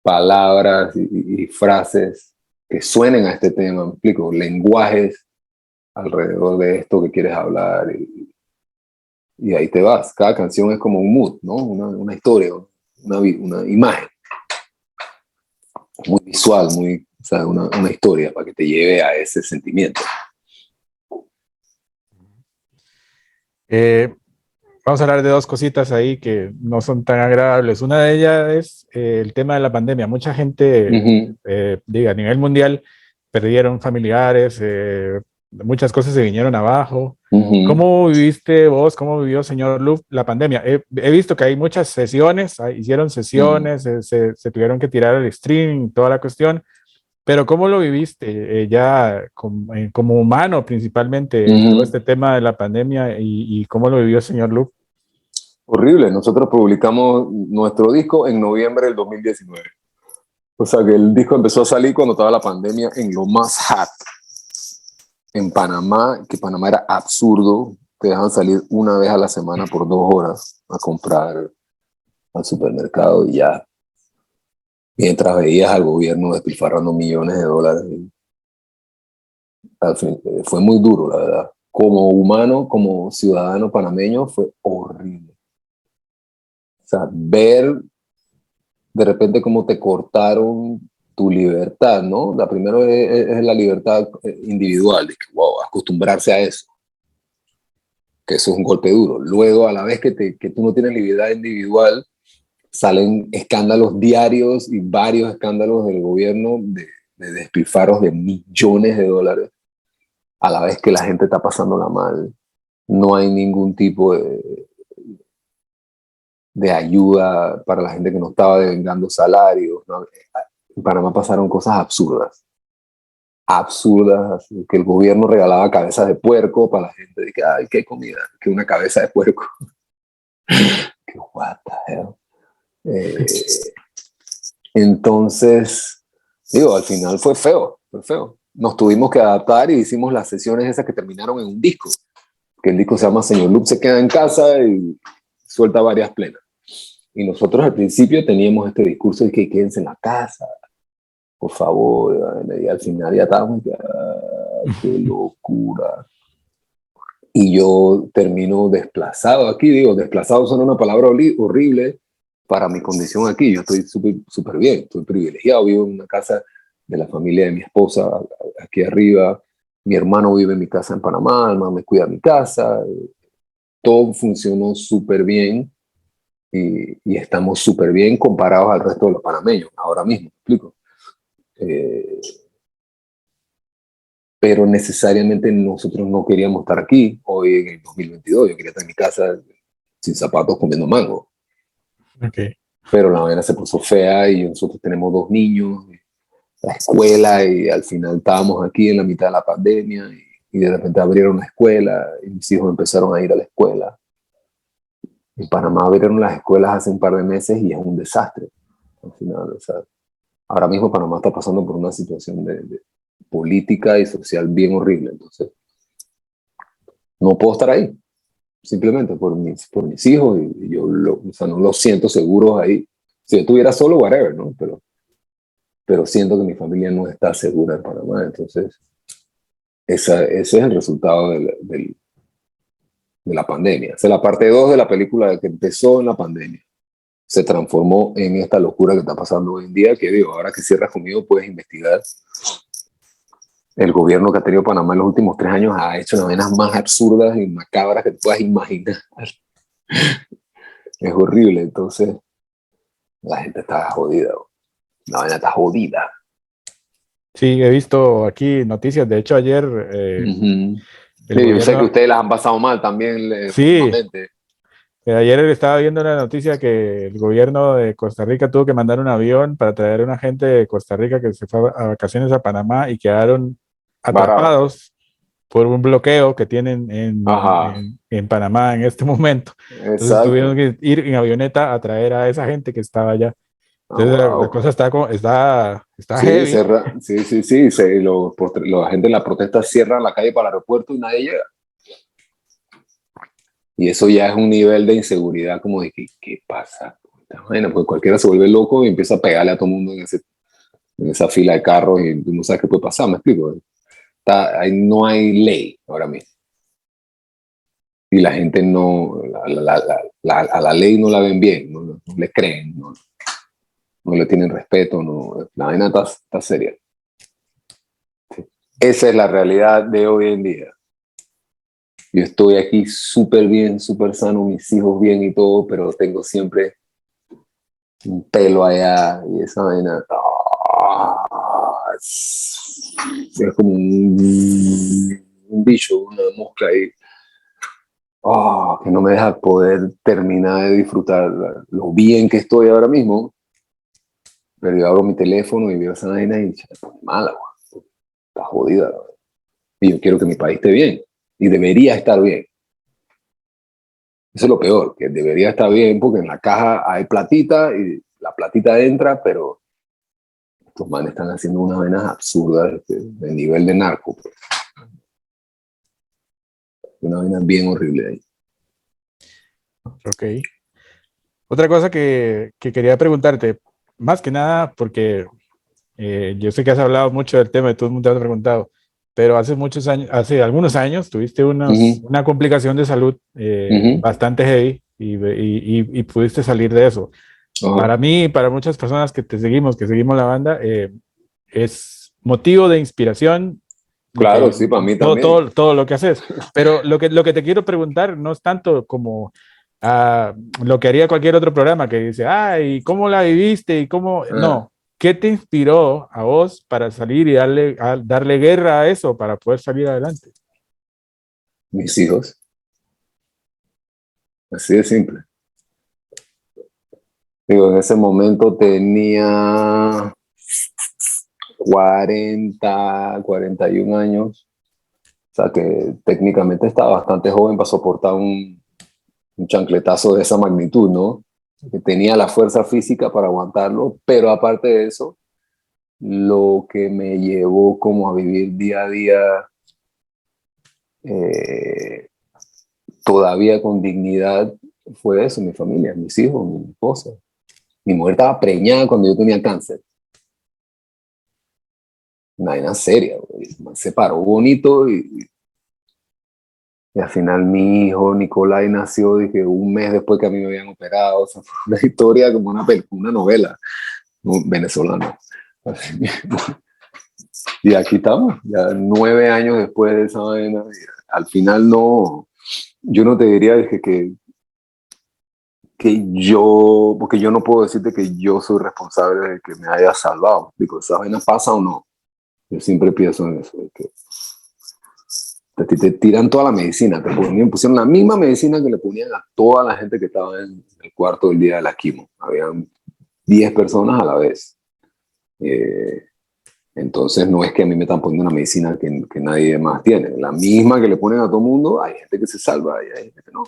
palabras y frases que suenen a este tema, me explico, lenguajes alrededor de esto que quieres hablar y ahí te vas. Cada canción es como un mood, ¿no? Una historia, una imagen muy visual, o sea, una historia para que te lleve a ese sentimiento. Vamos a hablar de dos cositas ahí que no son tan agradables. Una de ellas es el tema de la pandemia. Mucha gente, a nivel mundial, perdieron familiares, muchas cosas se vinieron abajo. ¿Cómo viviste vos, cómo vivió señor Loop la pandemia? He visto que hay muchas sesiones, hicieron sesiones, se tuvieron que tirar el streaming, toda la cuestión. Pero ¿cómo lo viviste ya como humano principalmente, todo este tema de la pandemia y cómo lo vivió el señor Loop? Horrible. Nosotros publicamos nuestro disco en noviembre del 2019. O sea que el disco empezó a salir cuando estaba la pandemia en lo más hot. En Panamá, que Panamá era absurdo, te dejan salir una vez a la semana por 2 horas a comprar al supermercado y ya. Mientras veías al gobierno despilfarrando millones de dólares. Al fin, fue muy duro, la verdad. Como humano, como ciudadano panameño, fue horrible. O sea, ver de repente cómo te cortaron tu libertad, ¿no? La primera es la libertad individual, de que, wow, acostumbrarse a eso, que eso es un golpe duro. Luego, a la vez que tú no tienes libertad individual, salen escándalos diarios y varios escándalos del gobierno de despilfarros de millones de dólares, a la vez que la gente está pasándola mal. No hay ningún tipo de ayuda para la gente que no estaba devengando salarios, ¿no? En Panamá pasaron cosas absurdas, que el gobierno regalaba cabezas de puerco para la gente, de que, ay, qué comida, que una cabeza de puerco. Que what the hell. Entonces, digo, al final fue feo. Nos tuvimos que adaptar y hicimos las sesiones esas que terminaron en un disco, que el disco se llama Señor Loop se queda en casa y suelta varias plenas. Y nosotros al principio teníamos este discurso de que quédense en la casa, por favor, y al final ya estábamos, qué locura. Y yo termino desplazado aquí, digo, desplazado suena una palabra horrible, para mi condición aquí. Yo estoy súper bien, estoy privilegiado, vivo en una casa de la familia de mi esposa aquí arriba, mi hermano vive en mi casa en Panamá, mi hermano me cuida mi casa, todo funcionó súper bien y estamos súper bien comparados al resto de los panameños, ahora mismo, ¿me explico? Pero necesariamente nosotros no queríamos estar aquí hoy en el 2022, yo quería estar en mi casa sin zapatos comiendo mango. Okay. Pero la vaina se puso fea y nosotros tenemos 2 niños, la escuela, y al final estábamos aquí en la mitad de la pandemia y de repente abrieron la escuela y mis hijos empezaron a ir a la escuela. En Panamá abrieron las escuelas hace un par de meses y es un desastre. Al final, o sea, ahora mismo Panamá está pasando por una situación de política y social bien horrible. Entonces, no puedo estar ahí, simplemente por mis hijos y yo o sea, no los siento seguros ahí. Si yo estuviera solo, whatever, ¿no? Pero siento que mi familia no está segura en Panamá. Entonces, ese es el resultado de la pandemia. Esa es la parte 2 de la película que empezó en la pandemia. Se transformó en esta locura que está pasando hoy en día, que digo, ahora que cierras conmigo puedes investigar. El gobierno que ha tenido Panamá en los últimos 3 años ha hecho las vainas más absurdas y macabras que te puedas imaginar. Es horrible, entonces la gente está jodida. La vaina está jodida. Sí, he visto aquí noticias. De hecho, ayer Uh-huh. el Sí, yo sé que gobierno... ustedes las han pasado mal también Sí, últimamente. ayer estaba viendo una noticia que el gobierno de Costa Rica tuvo que mandar un avión para traer a una gente de Costa Rica que se fue a vacaciones a Panamá y quedaron Varado. atrapados por un bloqueo que tienen Ajá, en Panamá en este momento. Entonces tuvieron exacto. que ir en avioneta a traer a esa gente que estaba allá. Ah, Entonces la wow. cosa está Sí, heavy. sí. La gente en la protesta cierran la calle para el aeropuerto y nadie llega. Y eso ya es un nivel de inseguridad como de que, ¿qué pasa? Bueno, pues cualquiera se vuelve loco y empieza a pegarle a todo el mundo en esa fila de carros y tú no sabes qué puede pasar, ¿me explico? Ahí no hay ley ahora mismo. Y la gente no, a la ley no la ven bien, no le creen, no le tienen respeto, la vaina está seria. Esa es la realidad de hoy en día. Yo estoy aquí súper bien, súper sano, mis hijos bien y todo, pero tengo siempre un pelo allá y esa vaina. Es como un bicho, una mosca ahí. Que no me deja poder terminar de disfrutar lo bien que estoy ahora mismo. Pero yo abro mi teléfono y veo esa vaina y se me pone mala, está jodida. Y yo quiero que mi país esté bien. Y debería estar bien. Eso es lo peor, que debería estar bien porque en la caja hay platita y la platita entra, pero estos manes están haciendo unas vainas absurdas de nivel de narco. Pues. Una vaina bien horrible ahí. Ok. Otra cosa que quería preguntarte, más que nada porque yo sé que has hablado mucho del tema y todo el mundo te ha preguntado, pero hace muchos años, hace algunos años tuviste una complicación de salud bastante heavy y pudiste salir de eso. Ajá. Para mí y para muchas personas que seguimos la banda, es motivo de inspiración Claro, sí, para mí también. todo lo que haces. Pero lo que te quiero preguntar no es tanto como lo que haría cualquier otro programa que dice, ay, ¿cómo la viviste? Y cómo... No, ¿qué te inspiró a vos para salir y darle guerra a eso, para poder salir adelante? Mis hijos. Así de simple. Digo, en ese momento tenía 41 años. O sea que técnicamente estaba bastante joven para soportar un chancletazo de esa magnitud, ¿no? Que tenía la fuerza física para aguantarlo, pero aparte de eso, lo que me llevó como a vivir día a día todavía con dignidad fue eso, mi familia, mis hijos, mi esposa. Mi mujer estaba preñada cuando yo tenía cáncer. Una vaina seria, se paró bonito y Y al final mi hijo Nicolai nació, dije, un mes después que a mí me habían operado. O sea, fue una historia como una novela, ¿no? Venezolana. Así que, y aquí estamos, ya 9 años después de esa vaina. Al final no, yo no te diría dije, que yo, porque yo no puedo decirte que yo soy responsable de que me haya salvado. Digo, ¿esa vaina pasa o no? Yo siempre pienso en eso, de que te tiran toda la medicina, pusieron la misma medicina que le ponían a toda la gente que estaba en el cuarto del día de la quimo. Habían 10 personas a la vez. Eh, entonces no es que a mí me están poniendo una medicina que nadie más tiene. La misma que le ponen a todo mundo, hay gente que se salva y hay gente que no.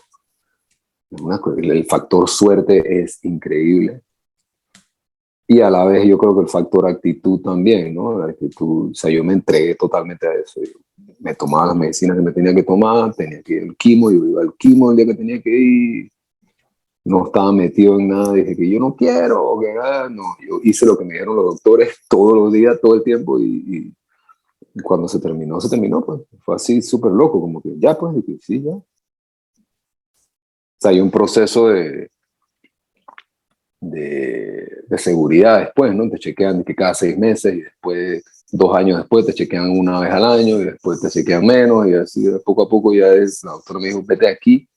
El factor suerte es increíble. Y a la vez yo creo que el factor actitud también, ¿no? La actitud, o sea, yo me entregué totalmente a eso. Yo me tomaba las medicinas que me tenía que tomar, tenía que ir al quimo, yo iba al quimo el día que tenía que ir, no estaba metido en nada, dije que yo no quiero, que no, yo hice lo que me dijeron los doctores todos los días, todo el tiempo, y cuando se terminó, pues fue así súper loco, como que ya, pues, dije, sí, ya. O sea, hay un proceso de seguridad después, ¿no? Te chequean de que cada 6 meses y después, 2 años después, te chequean una vez al año y después te chequean menos y así poco a poco ya es, la doctora me dijo, vete aquí,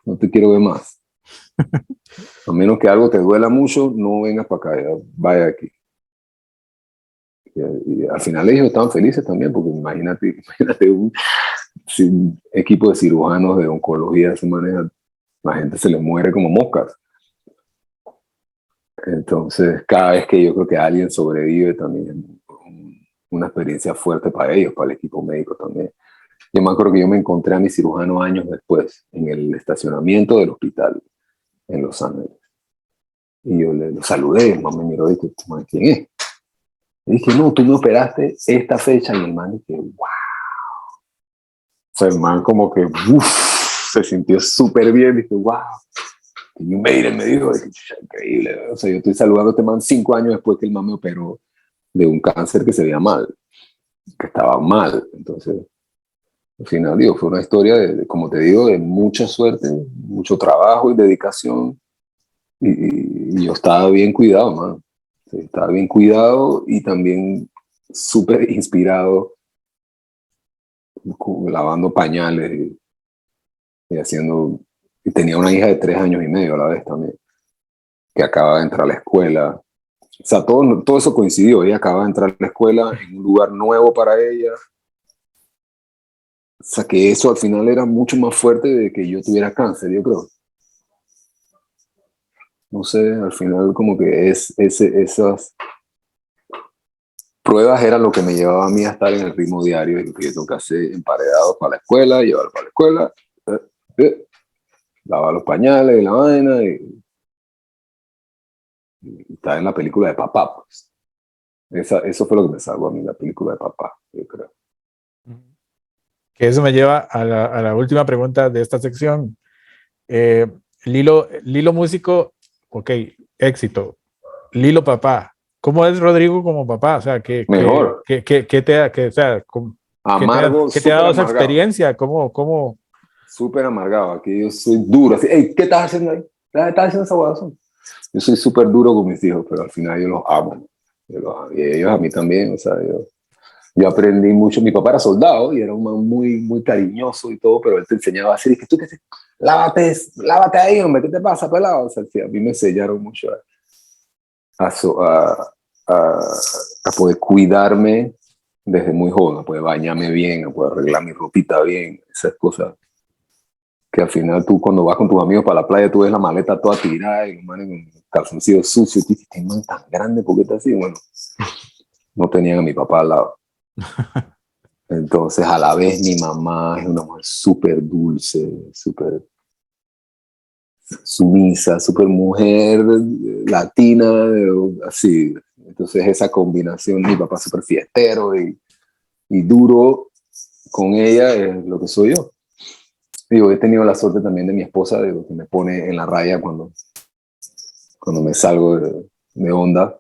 no te quiero ver más. A menos que algo te duela mucho, no vengas para acá, ya, vaya aquí. Y al final ellos estaban felices también, porque imagínate un equipo de cirujanos de oncología se maneja, la gente se les muere como moscas. Entonces, cada vez que yo creo que alguien sobrevive también es una experiencia fuerte para ellos, para el equipo médico también. Yo me acuerdo que yo me encontré a mi cirujano años después en el estacionamiento del hospital en Los Ángeles. Y yo lo saludé, mamá me miró y dije, ¿quién es? Y dije, no, tú me operaste esta fecha. Y el man dije, wow. O sea, el man como que, se sintió súper bien. Dije, wow. Y you made it, me dijo, increíble. O sea, yo estoy saludando a este man 5 años después que el man me operó de un cáncer que se veía mal, que estaba mal. Entonces, al final, digo, fue una historia como te digo, de mucha suerte, mucho trabajo y dedicación. Y yo estaba bien cuidado, man. Sí, estaba bien cuidado y también súper inspirado, lavando pañales y haciendo. Y tenía una hija de 3 años y medio a la vez también, que acaba de entrar a la escuela. O sea, todo eso coincidió. Ella acaba de entrar a la escuela en un lugar nuevo para ella. O sea, que eso al final era mucho más fuerte de que yo tuviera cáncer, yo creo. No sé, al final como que esas pruebas eran lo que me llevaba a mí a estar en el ritmo diario y lo que yo tengo que hacer emparedados para la escuela, llevarlo para la escuela, lavar los pañales y la vaina y estar en la película de papá, pues. Eso fue lo que me salvó a mí, la película de papá, yo creo. Que eso me lleva a la última pregunta de esta sección. Lilo músico, ok, éxito. Lilo papá, ¿cómo es Rodrigo como papá? O sea, Mejor. o sea, Amargo, ¿qué te ha súper dado esa amargado. experiencia? ¿Cómo? Súper amargado. Aquí yo soy duro. Así, hey, ¿qué estás haciendo ahí? ¿Estás haciendo esa huevazo? Yo soy súper duro con mis hijos, pero al final yo los amo. Y ellos a mí también. O sea, yo aprendí mucho. Mi papá era soldado y era un man muy, muy cariñoso y todo, pero él te enseñaba así, que tú lávate ahí, hombre, ¿qué te pasa, pelado? O sea, sí, a mí me enseñaron mucho a, a, a poder cuidarme desde muy joven, a poder bañarme bien, a poder arreglar mi ropita bien, esas cosas que al final tú cuando vas con tus amigos para la playa tú ves la maleta toda tirada y los manes con calzoncillos sucios y tú dices, ¿qué man tan grande? ¿Por qué está así? Bueno, no tenían a mi papá al lado. Entonces, a la vez, mi mamá es una mujer súper dulce, súper sumisa, súper mujer latina, así. Entonces, esa combinación, mi papá súper fiestero y duro con ella es lo que soy yo. Digo, he tenido la suerte también de mi esposa, digo, que me pone en la raya cuando me salgo de onda.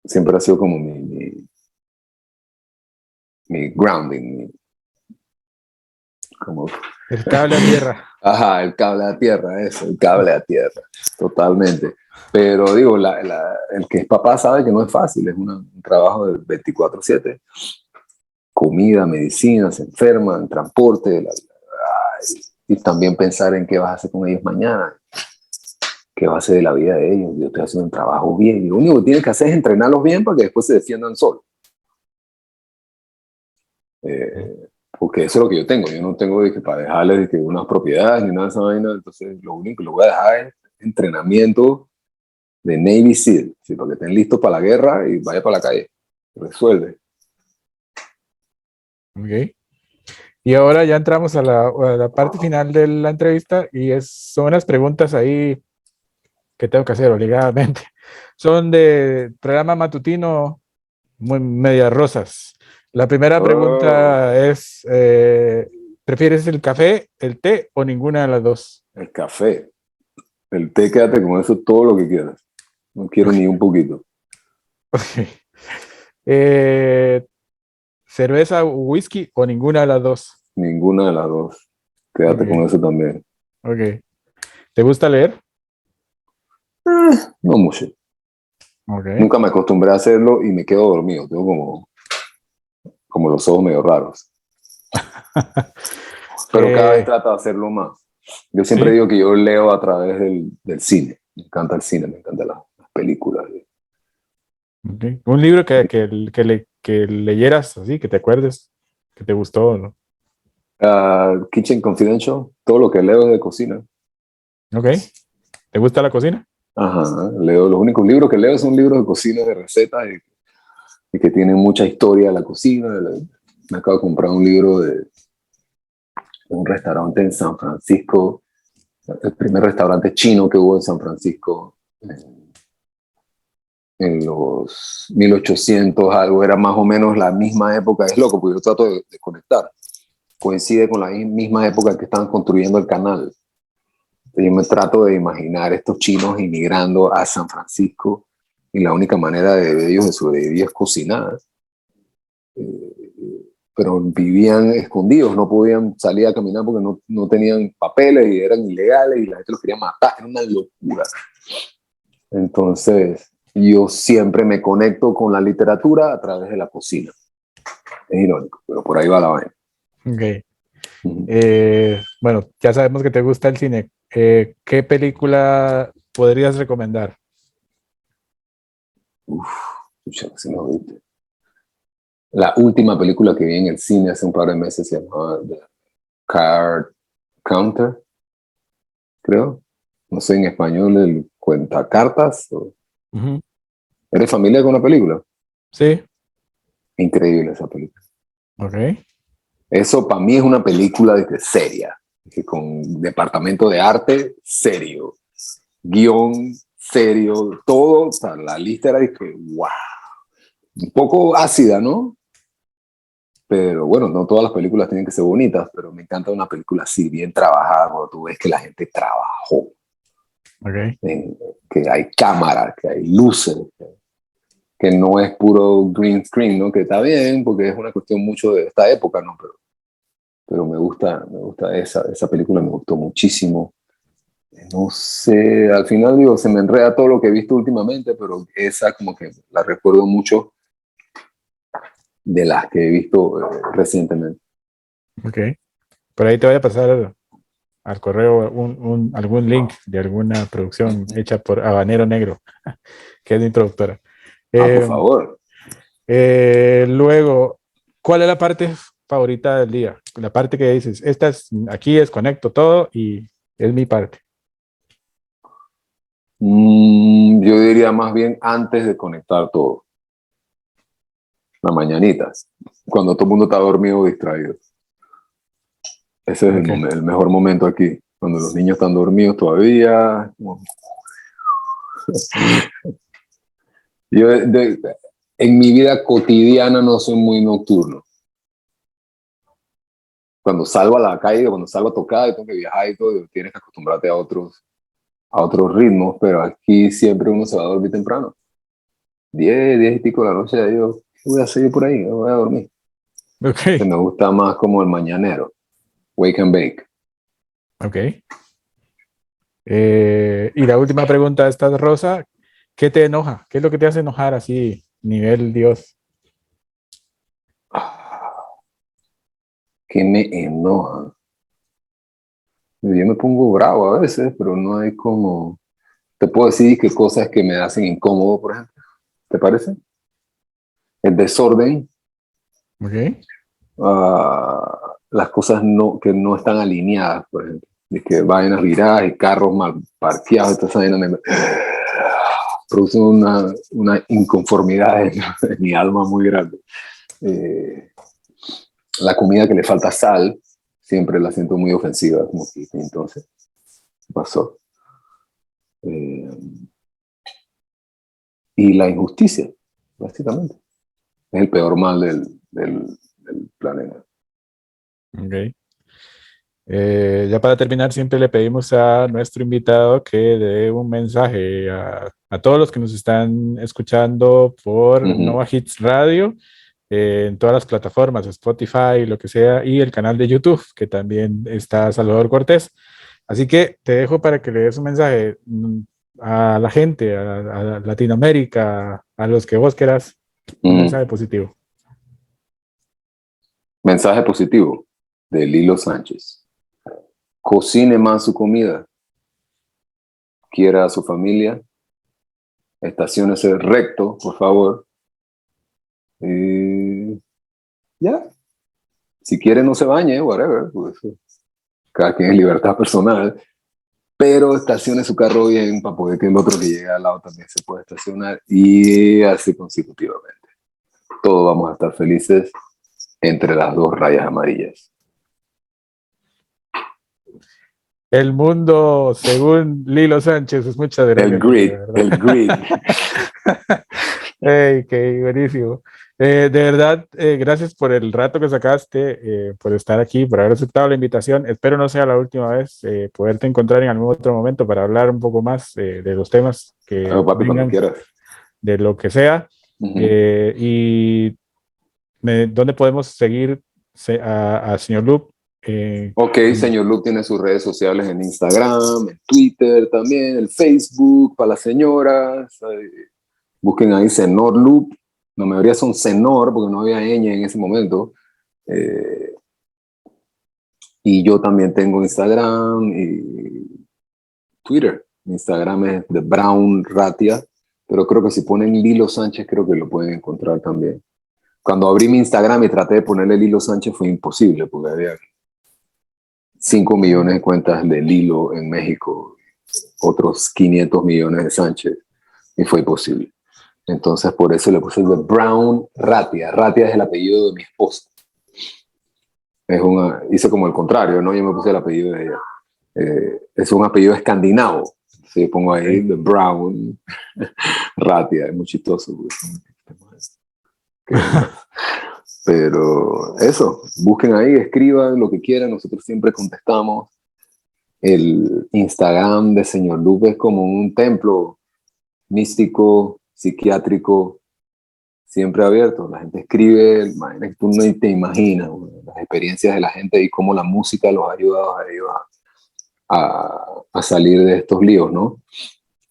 Siempre ha sido como mi grounding, como, El cable a tierra. ajá, el cable a tierra, eso, el cable a tierra, totalmente. Pero digo, el que es papá sabe que no es fácil, es un trabajo de 24/7. Comida, medicina, se enferman, transporte, y también pensar en qué vas a hacer con ellos mañana, qué va a hacer de la vida de ellos. Yo estoy haciendo un trabajo bien, y lo único que tienes que hacer es entrenarlos bien para que después se defiendan solos. Porque eso es lo que yo tengo. Yo no tengo para dejarles unas propiedades ni nada de esa vaina. Entonces, lo único que les voy a dejar es entrenamiento de Navy SEAL, ¿sí? Para que estén listos para la guerra y vaya para la calle. Resuelve. Ok. Y ahora ya entramos a la parte final de la entrevista y son unas preguntas ahí que tengo que hacer obligadamente. Son de programa matutino muy medias rosas. La primera pregunta es, ¿prefieres el café, el té o ninguna de las dos? El café. El té, quédate con eso todo lo que quieras. No quiero ni un poquito. Okay. ¿Cerveza o whisky o ninguna de las dos? Ninguna de las dos. Quédate Okay. con eso también. Ok. ¿Te gusta leer? No mucho. Okay. Nunca me acostumbré a hacerlo y me quedo dormido. Tengo como los ojos medio raros. Pero cada vez trato de hacerlo más. Yo siempre ¿sí? digo que yo leo a través del cine. Me encanta el cine, me encantan las películas. Okay. Un libro que leyeras así, que te acuerdes, que te gustó, ¿no? Kitchen Confidential, todo lo que leo es de cocina. Ok. ¿Te gusta la cocina? Ajá, leo, los únicos libros que leo son libros de cocina, de recetas y que tienen mucha historia de la cocina. Me acabo de comprar un libro de un restaurante en San Francisco, el primer restaurante chino que hubo en San Francisco en los 1800 algo, era más o menos la misma época. Es loco, porque yo trato de conectar. Coincide con la misma época que estaban construyendo el canal. Yo me trato de imaginar estos chinos inmigrando a San Francisco y la única manera de ellos de sobrevivir es cocinar. Pero vivían escondidos, no podían salir a caminar porque no tenían papeles y eran ilegales y la gente los quería matar. Era una locura. Entonces, yo siempre me conecto con la literatura a través de la cocina. Es irónico, pero por ahí va la vaina. Ok. Bueno, ya sabemos que te gusta el cine. ¿Qué película podrías recomendar? Si no viste. La última película que vi en el cine hace un par de meses se llamaba The Card Counter, creo. No sé en español, el cuentacartas. Uh-huh. ¿Eres familiar con la película? Sí. Increíble esa película. Ok. Eso para mí es una película seria, con departamento de arte serio, guión serio, todo. O sea, la lista era wow. Un poco ácida, ¿no? Pero bueno, no todas las películas tienen que ser bonitas, pero me encanta una película así, bien trabajada, cuando tú ves que la gente trabajó, Okay. que hay cámara, que hay luces, que no es puro green screen, ¿no? Que está bien, porque es una cuestión mucho de esta época, ¿no? Pero me gusta esa película, me gustó muchísimo. No sé, al final digo, se me enreda todo lo que he visto últimamente, pero esa como que la recuerdo mucho de las que he visto recientemente. Ok. Por ahí te voy a pasar al correo algún link de alguna producción hecha por Habanero Negro, que es mi productora. Por favor. Luego, ¿cuál es la parte favorita del día? La parte que dices, aquí desconecto todo y es mi parte. Yo diría más bien antes de conectar todo. Las mañanitas, cuando todo el mundo está dormido o distraído. Ese es Okay. el mejor momento aquí, cuando los niños están dormidos todavía. Yo en mi vida cotidiana no soy muy nocturno. Cuando salgo a la calle, cuando salgo a tocar, tengo que viajar y todo, tienes que acostumbrarte a otros ritmos, pero aquí siempre uno se va a dormir temprano. 10 y pico de la noche, yo, ¿qué voy a hacer por ahí? Me voy a dormir. Okay. Me gusta más como el mañanero. Wake and Bake. Ok. Y la última pregunta, esta es Rosa. ¿Qué te enoja? ¿Qué es lo que te hace enojar así, nivel Dios? ¿Qué me enoja? Yo me pongo bravo a veces, pero no hay como... Te puedo decir que cosas que me hacen incómodo, por ejemplo. ¿Te parece? El desorden, Ok. las cosas que no están alineadas, por ejemplo. De que vainas viradas y carros mal parqueados, esta vaina me produce una inconformidad en mi alma muy grande. La comida que le falta sal, siempre la siento muy ofensiva, como que entonces pasó. Y la injusticia, básicamente. Es el peor mal del planeta. Ok. Ya para terminar, siempre le pedimos a nuestro invitado que dé un mensaje a todos los que nos están escuchando por Nova Hits Radio, en todas las plataformas, Spotify, lo que sea, y el canal de YouTube, que también está Salvador Cortés. Así que te dejo para que le des un mensaje a la gente, a Latinoamérica, a los que vos quieras, un mensaje positivo. Mensaje positivo de Lilo Sánchez. Cocine más su comida. Quiera a su familia. Estaciónese recto, por favor. Ya. Si quiere, no se bañe, whatever. Pues, cada quien es libertad personal. Pero estacione su carro bien para poder que el otro que llegue al lado también se pueda estacionar. Y así consecutivamente. Todos vamos a estar felices entre las dos rayas amarillas. El mundo, según Lilo Sánchez, muchas gracias. El grid. Hey, qué buenísimo. De verdad, gracias por el rato que sacaste, por estar aquí, por haber aceptado la invitación. Espero no sea la última vez, poderte encontrar en algún otro momento para hablar un poco más de los temas que Papi, vengan, de lo que sea. Y ¿dónde podemos seguir a señor Loop? Ok, señor Loop tiene sus redes sociales en Instagram, en Twitter también, el Facebook para las señoras. Busquen ahí Senor Loop. La mayoría son Senor porque no había ñ en ese momento. Y yo también tengo Instagram y Twitter. Mi Instagram es The Brown Ratia, pero creo que si ponen Lilo Sánchez creo que lo pueden encontrar también. Cuando abrí mi Instagram y traté de ponerle Lilo Sánchez fue imposible porque había 5 millones de cuentas de Lilo en México, otros 500 millones de Sánchez, y fue imposible. Entonces por eso le puse The Brown Ratia. Ratia es el apellido de mi esposa. Hice como el contrario, ¿no? Yo me puse el apellido de ella. Es un apellido escandinavo. Entonces yo pongo ahí The Brown Ratia. Es muy chistoso. Pero eso, busquen ahí, escriban lo que quieran, nosotros siempre contestamos. El Instagram de Señor Lupe es como un templo místico, psiquiátrico, siempre abierto. La gente escribe, tú no te imaginas las experiencias de la gente y cómo la música los ha ayudado a ellos a salir de estos líos, ¿no?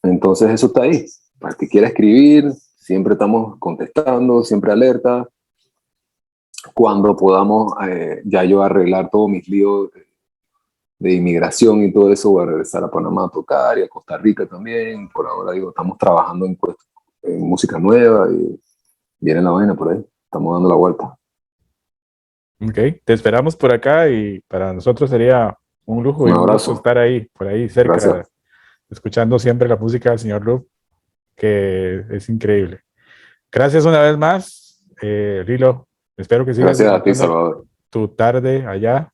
Entonces eso está ahí. Para el que quiera escribir, siempre estamos contestando, siempre alerta. Cuando podamos ya yo arreglar todos mis líos de inmigración y todo eso, voy a regresar a Panamá a tocar y a Costa Rica también. Por ahora digo, estamos trabajando en música nueva y viene la vaina por ahí. Estamos dando la vuelta. Ok, te esperamos por acá y para nosotros sería un lujo y un gusto estar ahí, por ahí cerca, gracias, escuchando siempre la música del señor Loop, que es increíble. Gracias una vez más, Lilo. Espero que sigas. Gracias a ti, Salvador. Tu tarde allá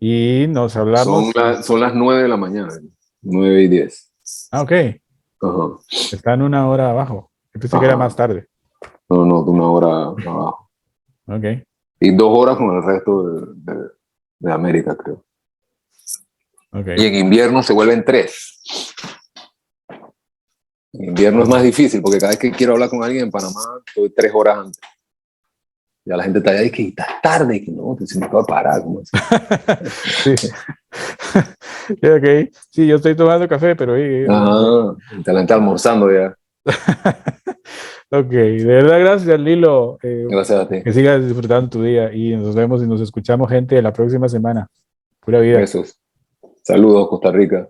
y nos hablamos. Son las 9 de la mañana, 9:10. Ah, ok. Está en una hora abajo. Yo pensé que era más tarde. No, una hora abajo. Ok. Y 2 horas con el resto de América, creo. Okay. Y en invierno se vuelven 3. En invierno es más difícil porque cada vez que quiero hablar con alguien en Panamá, estoy 3 horas antes. Ya la gente está ahí que estás tarde, que no, que se me acaba de parar. ¿Cómo así? Sí. Ok. Sí, yo estoy tomando café, pero Ah, te la está almorzando ya. ok, de verdad, gracias, Lilo. Gracias a ti. Que sigas disfrutando tu día y nos vemos y nos escuchamos, gente, la próxima semana. Pura vida. Besos. Saludos, Costa Rica.